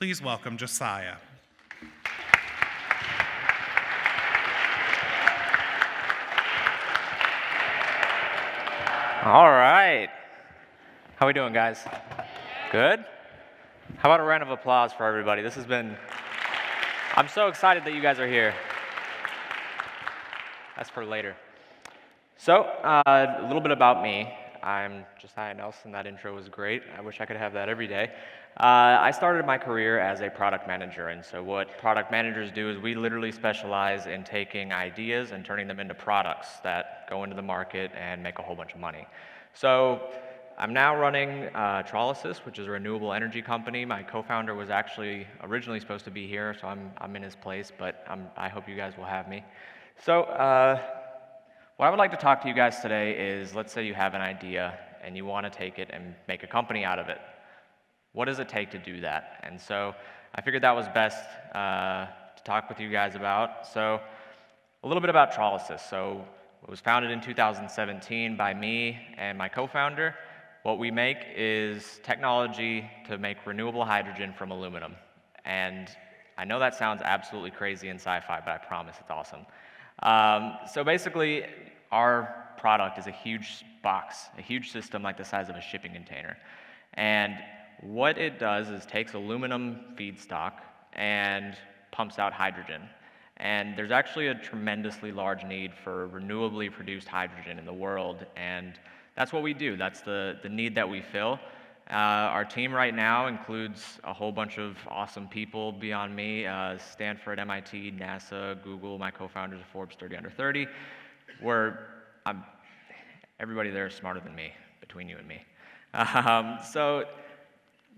Please welcome Josiah. All right. How we doing, guys? Good? How about a round of applause for everybody? I'm so excited that you guys are here. That's for later. So, a little bit about me. I'm Josiah Nelson. That intro was great. I wish I could have that every day. I started my career as a product manager, and so what product managers do is we literally specialize in taking ideas and turning them into products that go into the market and make a whole bunch of money. So, I'm now running Trolysis, which is a renewable energy company. My co-founder was actually originally supposed to be here, so I'm in his place, but I hope you guys will have me. So, what I would like to talk to you guys today is, let's say you have an idea and you want to take it and make a company out of it. What does it take to do that? And so I figured that was best to talk with you guys about. So a little bit about Trolysis. So it was founded in 2017 by me and my co-founder. What we make is technology to make renewable hydrogen from aluminum. And I know that sounds absolutely crazy in sci-fi, but I promise it's awesome. So basically, our product is a huge box, a huge system like the size of a shipping container. And what it does is takes aluminum feedstock and pumps out hydrogen. And there's actually a tremendously large need for renewably produced hydrogen in the world, and that's what we do. That's the need that we fill. Our team right now includes a whole bunch of awesome people beyond me, Stanford, MIT, NASA, Google. My co-founders are Forbes 30 under 30. Everybody there is smarter than me, between you and me. So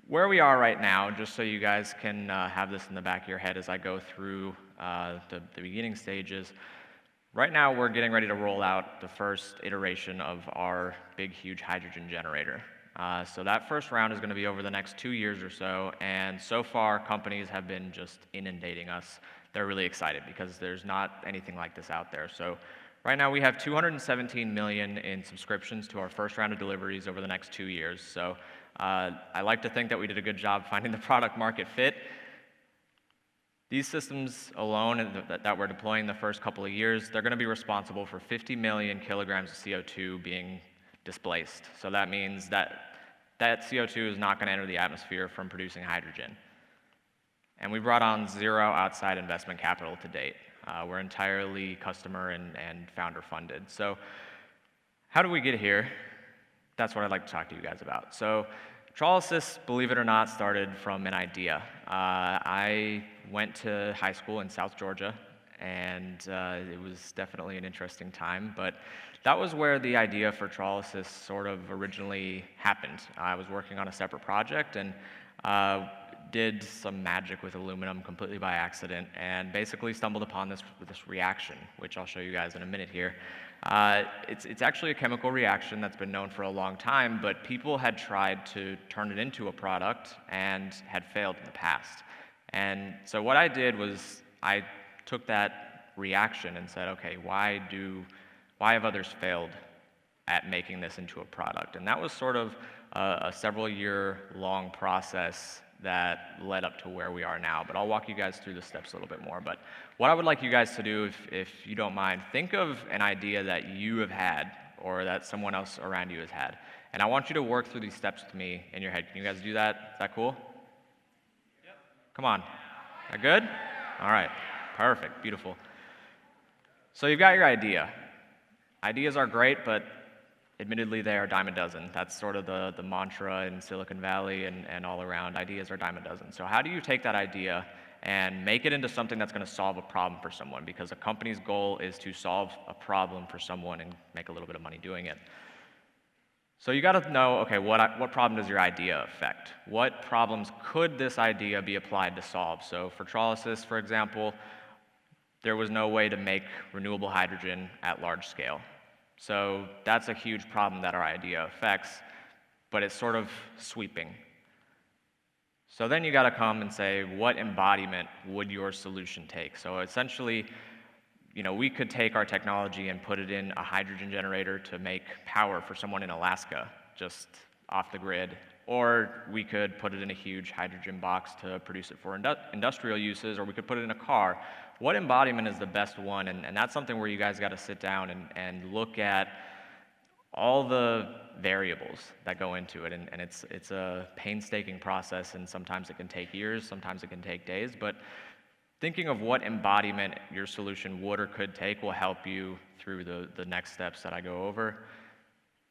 where we are right now, just so you guys can have this in the back of your head as I go through the beginning stages, right now we're getting ready to roll out the first iteration of our big, huge hydrogen generator. So that first round is going to be over the next 2 years or so, and so far companies have been just inundating us. They're really excited because there's not anything like this out there. So right now we have 217 million in subscriptions to our first round of deliveries over the next 2 years. So I like to think that we did a good job finding the product market fit. These systems alone that we're deploying the first couple of years, they're going to be responsible for 50 million kilograms of CO2 being displaced. So that means that CO2 is not going to enter the atmosphere from producing hydrogen. And we brought on zero outside investment capital to date. We're entirely customer and founder funded. So how do we get here? That's what I'd like to talk to you guys about. So Trolysis, believe it or not, started from an idea. I went to high school in South Georgia, and it was definitely an interesting time, but that was where the idea for Trolysis sort of originally happened. I was working on a separate project and did some magic with aluminum completely by accident, and basically stumbled upon this reaction, which I'll show you guys in a minute here. It's actually a chemical reaction that's been known for a long time, but people had tried to turn it into a product and had failed in the past. And so what I did was I took that reaction and said, okay, why have others failed at making this into a product? And that was sort of a several-year-long process that led up to where we are now. But I'll walk you guys through the steps a little bit more. But what I would like you guys to do, if you don't mind, think of an idea that you have had or that someone else around you has had. And I want you to work through these steps with me in your head. Can you guys do that? Is that cool? Yep. Come on. That good? All right. Perfect. Beautiful. So you've got your idea. Ideas are great, but admittedly, they are a dime a dozen. That's sort of the mantra in Silicon Valley and all around. Ideas are a dime a dozen. So how do you take that idea and make it into something that's going to solve a problem for someone? Because a company's goal is to solve a problem for someone and make a little bit of money doing it. So you got to know, okay, what problem does your idea affect? What problems could this idea be applied to solve? So for Trolysis, for example, there was no way to make renewable hydrogen at large scale. So that's a huge problem that our idea affects, but it's sort of sweeping. So then you got to come and say, what embodiment would your solution take? So essentially, we could take our technology and put it in a hydrogen generator to make power for someone in Alaska, just off the grid, Or we could put it in a huge hydrogen box to produce it for industrial uses, or we could put it in a car. What embodiment is the best one? And that's something where you guys got to sit down and look at all the variables that go into it. And it's a painstaking process, and sometimes it can take years, sometimes it can take days. But thinking of what embodiment your solution would or could take will help you through the next steps that I go over.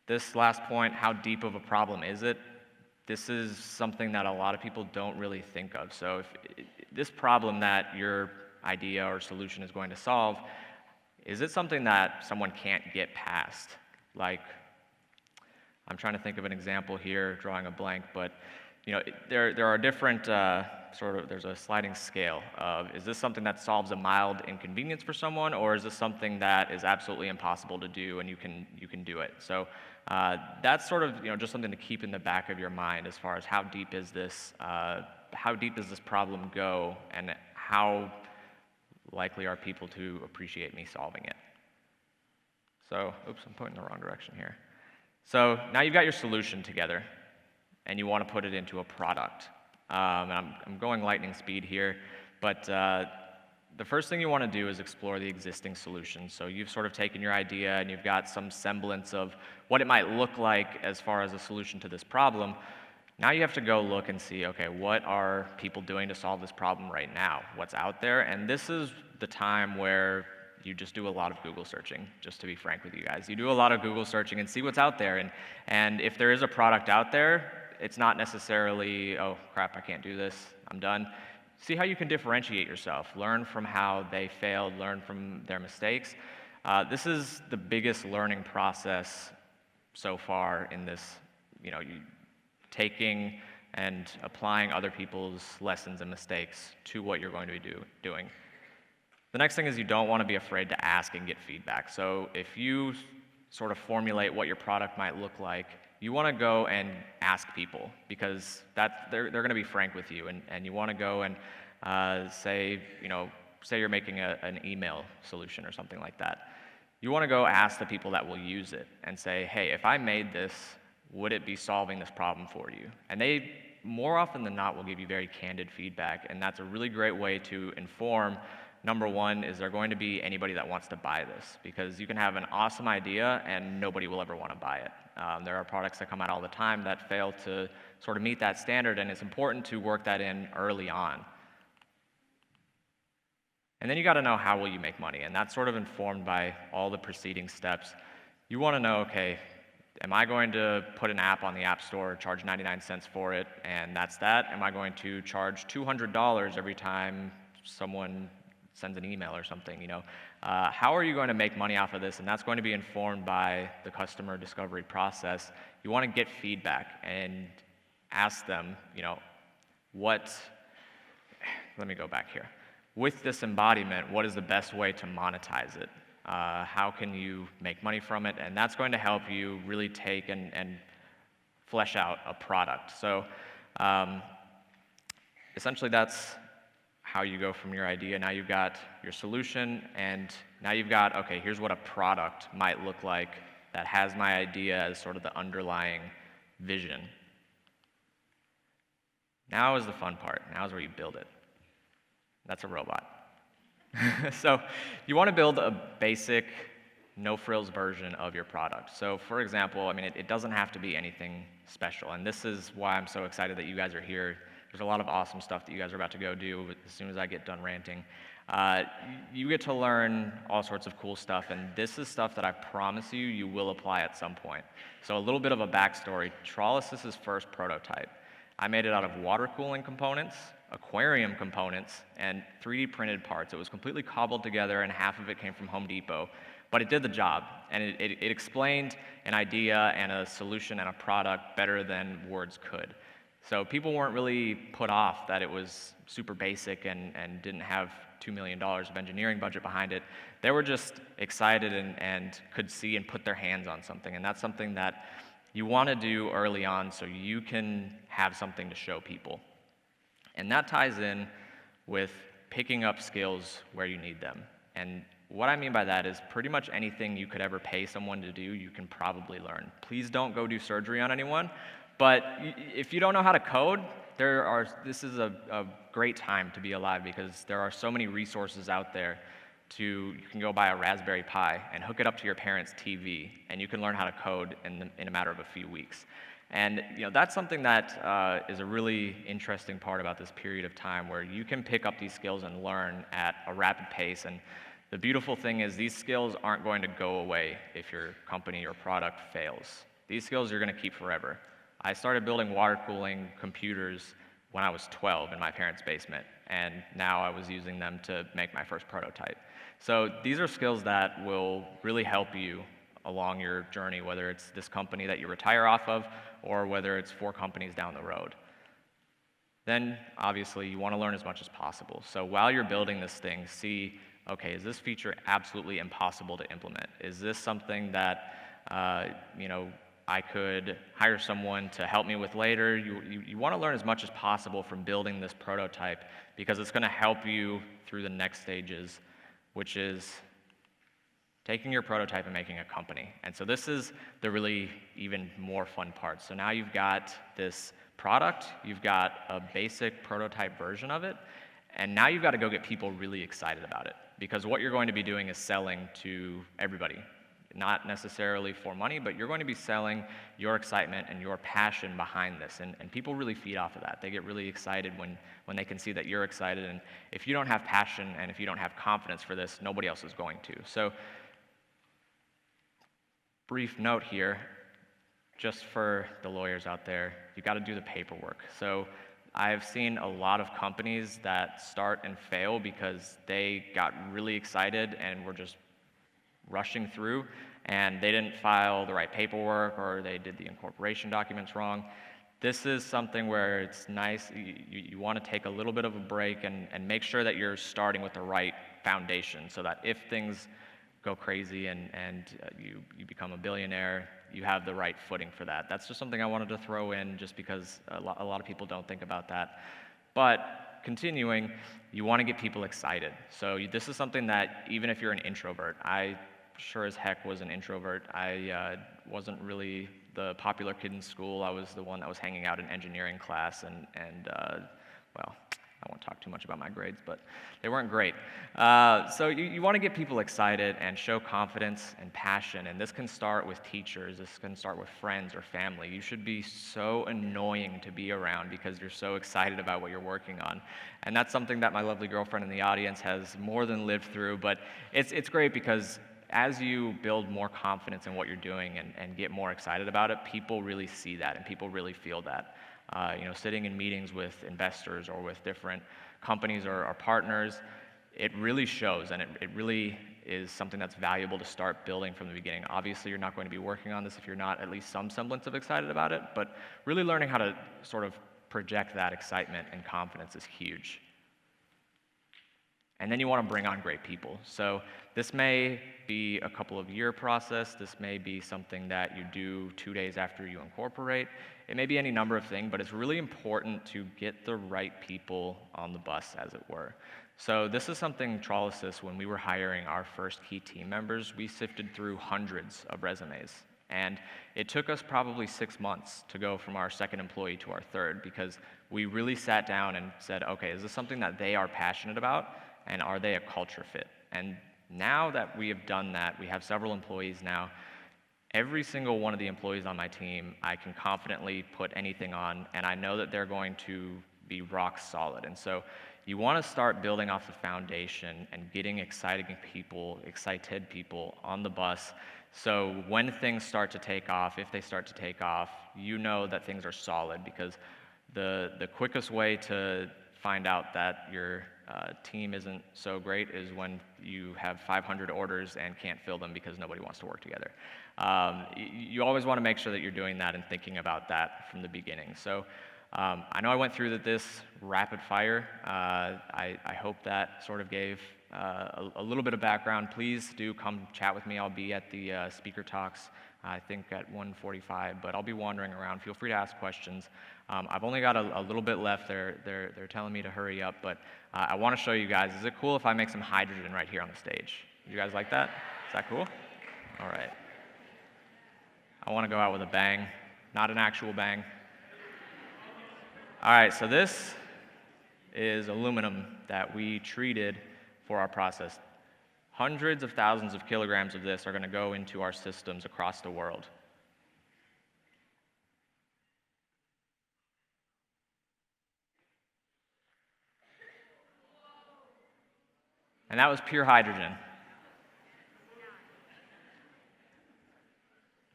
This last point, how deep of a problem is it? This is something that a lot of people don't really think of. So if this problem that your idea or solution is going to solve, is it something that someone can't get past? Like, I'm trying to think of an example here, drawing a blank, but there are different there's a sliding scale of, is this something that solves a mild inconvenience for someone, or is this something that is absolutely impossible to do and you can do it? So that's sort of just something to keep in the back of your mind as far as how deep does this problem go, and how likely are people to appreciate me solving it? So, oops, I'm pointing the wrong direction here. So now you've got your solution together, and you want to put it into a product. And I'm going lightning speed here, but the first thing you want to do is explore the existing solution. So you've sort of taken your idea and you've got some semblance of what it might look like as far as a solution to this problem. Now you have to go look and see, okay, what are people doing to solve this problem right now? What's out there? And this is the time where you just do a lot of Google searching, just to be frank with you guys. You do a lot of Google searching and see what's out there. And if there is a product out there, it's not necessarily, oh crap, I can't do this, I'm done. See how you can differentiate yourself. Learn from how they failed, learn from their mistakes. This is the biggest learning process so far in this, you taking and applying other people's lessons and mistakes to what you're going to be doing. The next thing is you don't want to be afraid to ask and get feedback. So if you sort of formulate what your product might look like, you want to go and ask people, because they're going to be frank with you, and you want to go and say you're making an email solution or something like that. You want to go ask the people that will use it and say, hey, if I made this, would it be solving this problem for you? And they, more often than not, will give you very candid feedback, and that's a really great way to inform. Number one, is there going to be anybody that wants to buy this? Because you can have an awesome idea and nobody will ever want to buy it. There are products that come out all the time that fail to sort of meet that standard, and it's important to work that in early on. And then you got to know, how will you make money? And that's sort of informed by all the preceding steps. You want to know, okay, am I going to put an app on the App Store, charge 99 cents for it, and that's that? Am I going to charge $200 every time someone sends an email or something? How are you going to make money off of this? And that's going to be informed by the customer discovery process. You want to get feedback and ask them, let me go back here. With this embodiment, what is the best way to monetize it? How can you make money from it? And that's going to help you really take and flesh out a product. So essentially that's how you go from your idea. Now you've got your solution, and now you've got, okay, here's what a product might look like that has my idea as sort of the underlying vision. Now is the fun part. Now is where you build it. That's a robot. So you want to build a basic, no-frills version of your product. So for example, it doesn't have to be anything special, and this is why I'm so excited that you guys are here. There's a lot of awesome stuff that you guys are about to go do as soon as I get done ranting. You get to learn all sorts of cool stuff, and this is stuff that I promise you will apply at some point. So a little bit of a backstory. Trolysis' first prototype, I made it out of water cooling components, aquarium components, and 3D printed parts. It was completely cobbled together, and half of it came from Home Depot. But it did the job, and it explained an idea and a solution and a product better than words could. So people weren't really put off that it was super basic and didn't have $2 million of engineering budget behind it. They were just excited and could see and put their hands on something. And that's something that you want to do early on so you can have something to show people. And that ties in with picking up skills where you need them. And what I mean by that is pretty much anything you could ever pay someone to do, you can probably learn. Please don't go do surgery on anyone, But if you don't know how to code, this is a great time to be alive because there are so many resources out there. You can go buy a Raspberry Pi and hook it up to your parents' TV, and you can learn how to code in a matter of a few weeks. And that's something that is a really interesting part about this period of time where you can pick up these skills and learn at a rapid pace. And the beautiful thing is these skills aren't going to go away if your company or product fails. These skills you're going to keep forever. I started building water cooling computers when I was 12 in my parents' basement, and now I was using them to make my first prototype. So these are skills that will really help you along your journey, whether it's this company that you retire off of or whether it's 4 companies down the road. Then, obviously, you want to learn as much as possible. So while you're building this thing, see, okay, is this feature absolutely impossible to implement? Is this something that, I could hire someone to help me with later? You want to learn as much as possible from building this prototype because it's going to help you through the next stages, which is taking your prototype and making a company. And so this is the really even more fun part. So now you've got this product, you've got a basic prototype version of it, and now you've got to go get people really excited about it. Because what you're going to be doing is selling to everybody. Not necessarily for money, but you're going to be selling your excitement and your passion behind this. And people really feed off of that. They get really excited when they can see that you're excited. And if you don't have passion and if you don't have confidence for this, nobody else is going to. So, brief note here, just for the lawyers out there, you've got to do the paperwork. So I've seen a lot of companies that start and fail because they got really excited and were just rushing through, and they didn't file the right paperwork or they did the incorporation documents wrong. This is something where it's nice, you want to take a little bit of a break and make sure that you're starting with the right foundation so that if things go crazy and you become a billionaire, you have the right footing for that. That's just something I wanted to throw in just because a lot of people don't think about that. But continuing, you want to get people excited. So this is something that even if you're an introvert, I sure as heck was an introvert. I wasn't really the popular kid in school. I was the one that was hanging out in engineering class and well, I won't talk too much about my grades, but they weren't great. So you want to get people excited and show confidence and passion, and this can start with teachers, this can start with friends or family. You should be so annoying to be around because you're so excited about what you're working on. And that's something that my lovely girlfriend in the audience has more than lived through, but it's great because as you build more confidence in what you're doing and get more excited about it, people really see that and people really feel that. Sitting in meetings with investors or with different companies or partners, it really shows, and it really is something that's valuable to start building from the beginning. Obviously, you're not going to be working on this if you're not at least some semblance of excited about it, but really learning how to sort of project that excitement and confidence is huge. And then you want to bring on great people. So this may be a couple of year process. This may be something that you do 2 days after you incorporate. It may be any number of things, but it's really important to get the right people on the bus, as it were. So this is something Trolysis, when we were hiring our first key team members, we sifted through hundreds of resumes. And it took us probably 6 months to go from our second employee to our third because we really sat down and said, okay, is this something that they are passionate about? And are they a culture fit? And now that we have done that, we have several employees now. Every single one of the employees on my team, I can confidently put anything on, and I know that they're going to be rock solid. And so you want to start building off the foundation and getting excited people on the bus. So when things start to take off, if they start to take off, you know that things are solid because the quickest way to find out that your team isn't so great is when you have 500 orders and can't fill them because nobody wants to work together. You always want to make sure that you're doing that and thinking about that from the beginning. So I know I went through this rapid fire. I hope that sort of gave a little bit of background. Please do come chat with me. I'll be at the speaker talks, I think at 1:45, but I'll be wandering around. Feel free to ask questions. I've only got a little bit left. They're telling me to hurry up, but I want to show you guys. Is it cool if I make some hydrogen right here on the stage? You guys like that? Is that cool? All right. I want to go out with a bang, not an actual bang. All right, so this is aluminum that we treated for our process. Hundreds of thousands of kilograms of this are going to go into our systems across the world. And that was pure hydrogen.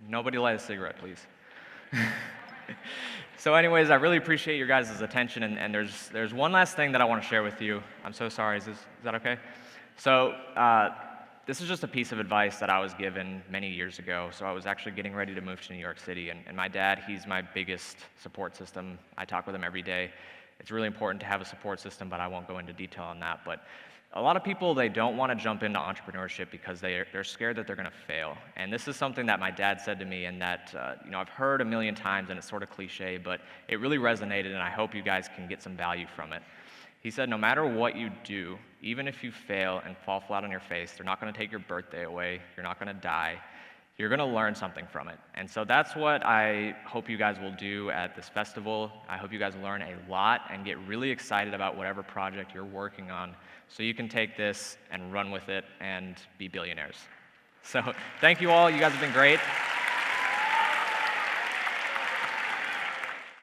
Nobody light a cigarette, please. So anyways, I really appreciate your guys' attention, and there's one last thing that I want to share with you. I'm so sorry, is that okay? So this is just a piece of advice that I was given many years ago. So I was actually getting ready to move to New York City, and my dad, he's my biggest support system. I talk with him every day. It's really important to have a support system, but I won't go into detail on that. But a lot of people, they don't want to jump into entrepreneurship because they're scared that they're going to fail. And this is something that my dad said to me, and that I've heard a million times, and it's sort of cliche, but it really resonated, and I hope you guys can get some value from it. He said, no matter what you do, even if you fail and fall flat on your face, they're not going to take your birthday away. You're not going to die. You're going to learn something from it. And so that's what I hope you guys will do at this festival. I hope you guys learn a lot and get really excited about whatever project you're working on, so you can take this and run with it and be billionaires. So thank you all. You guys have been great.